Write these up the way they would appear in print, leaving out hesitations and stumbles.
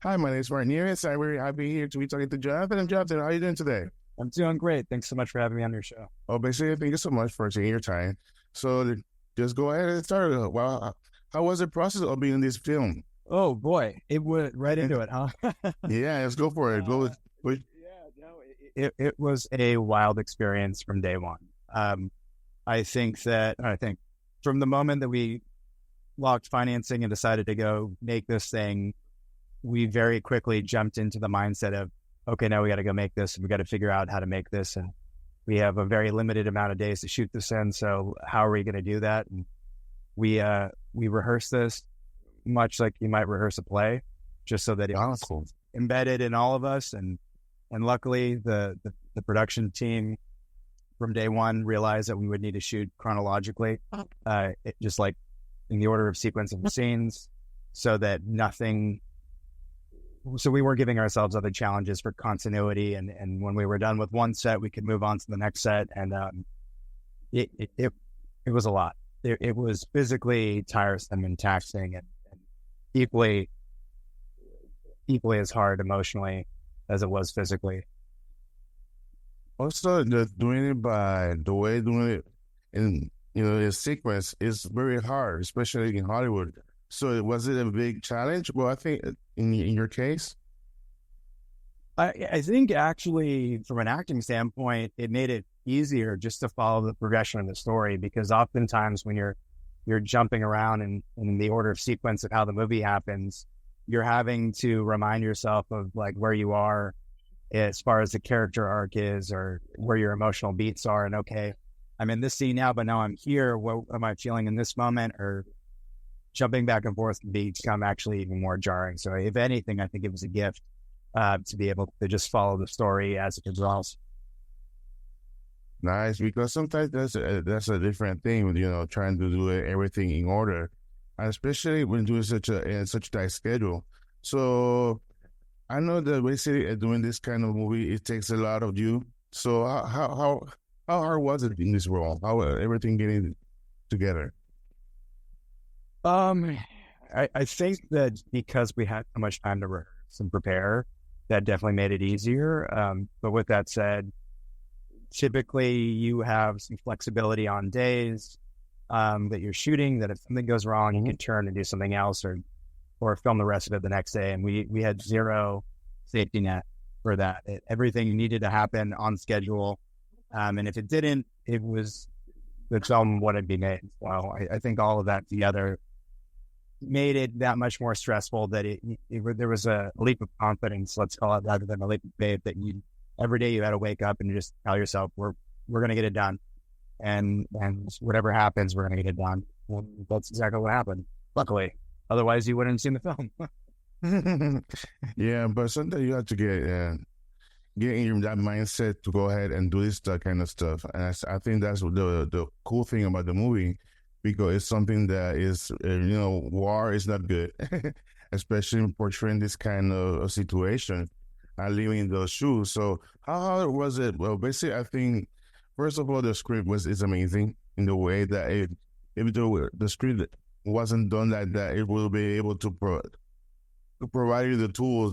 Hi, my name is Nieves. I'm very happy here to be talking to Jonathan. And Jonathan, how are you doing today? I'm doing great. Thanks so much for having me on your show. Oh, basically, thank you so much for taking your time. So just go ahead and start. Well, how was the process of being in this film? Oh boy, it went right into it, huh? Yeah, let's go for it. Go. With, Yeah, no, it was a wild experience from day one. I think from the moment that we locked financing and decided to go make this thing, we very quickly jumped into the mindset of, okay, now we got to go make this. We got to figure out how to make this, and we have a very limited amount of days to shoot this in. So how are we going to do that? And we rehearsed this much like you might rehearse a play, just so that it was cool. embedded in all of us. And luckily, the production team from day one realized that we would need to shoot chronologically, just like in the order of sequence of the scenes, so that so we weren't giving ourselves other challenges for continuity. And when we were done with one set, we could move on to the next set. And it was a lot. It was physically tiresome and taxing, and equally as hard emotionally as it was physically. Also, just doing it by the way doing it in in sequence is very hard, especially in Hollywood. So was it a big challenge? Well, I think in your case, I think actually, from an acting standpoint, it made it easier just to follow the progression of the story, because oftentimes when you're jumping around in the order of sequence of how the movie happens, you're having to remind yourself of like where you are as far as the character arc is, or where your emotional beats are. And okay, I'm in this scene now, but now I'm here. What am I feeling in this moment? Or jumping back and forth can become actually even more jarring. So if anything, I think it was a gift to be able to just follow the story as it evolves. nice, because sometimes that's a different thing when trying to do everything in order, and especially when doing such tight schedule. So I know that basically doing this kind of movie, it takes a lot of you. So how hard was it in this role? How everything getting together? I think that because we had so much time to rehearse and prepare, that definitely made it easier. But with that said, typically you have some flexibility on days that you're shooting, that if something goes wrong, you can turn and do something else, or film the rest of it the next day. And we had zero safety net for that. Everything needed to happen on schedule. And if it didn't, the film wouldn't be made. Well, I think all of that together made it that much more stressful, that there was a leap of confidence, let's call it, rather than a leap of faith, that every day you had to wake up and just tell yourself, we're going to get it done. And whatever happens, we're going to get it done. And that's exactly what happened, luckily. Otherwise, you wouldn't have seen the film. Yeah, but sometimes you have to get in that mindset to go ahead and do this kind of stuff. And I think that's the cool thing about the movie, because it's something that is, war is not good, especially portraying this kind of situation and living in those shoes. So how hard was it? Well, basically, I think, first of all, the script is amazing in the way that if the script wasn't done like that, it will be able to provide you the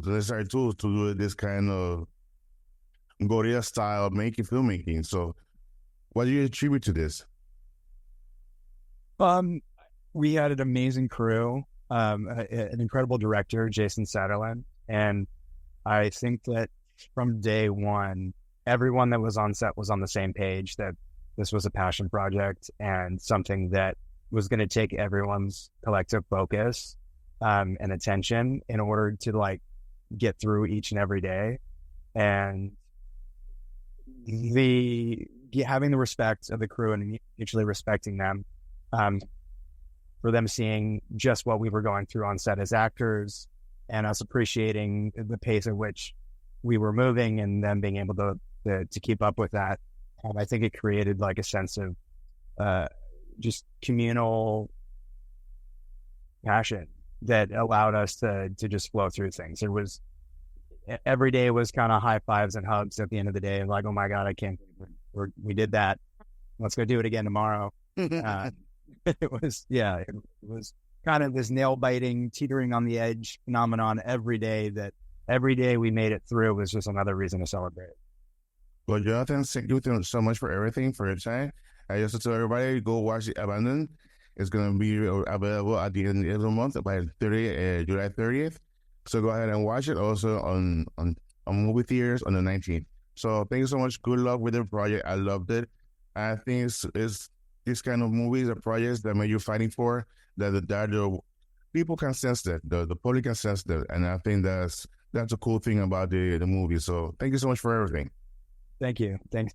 necessary tools to do this kind of Korea style filmmaking. So what do you attribute to this? We had an amazing crew, an incredible director, Jason Satterland. And I think that from day one, everyone that was on set was on the same page, that this was a passion project and something that was going to take everyone's collective focus and attention in order to get through each and every day. And having the respect of the crew and mutually respecting them, for them seeing just what we were going through on set as actors, and us appreciating the pace at which we were moving, and them being able to keep up with that. I think it created a sense of just communal passion that allowed us to just flow through things. Every day was kind of high fives and hugs at the end of the day, like, oh my God, I can't believe we did that. Let's go do it again tomorrow. It was kind of this nail biting, teetering on the edge phenomenon every day. That every day we made it through was just another reason to celebrate. Well, Jonathan, thank you so much for everything, for your time. I just tell everybody, go watch The Abandon. It's going to be available at the end of the month by July 30th. So go ahead and watch it also on movie theaters on the 19th. So thank you so much. Good luck with the project. I loved it. I think it's these kind of movies or projects that you're fighting for, that the people can sense that, the public can sense that. And I think that's a cool thing about the movie. So thank you so much for everything. Thank you. Thanks.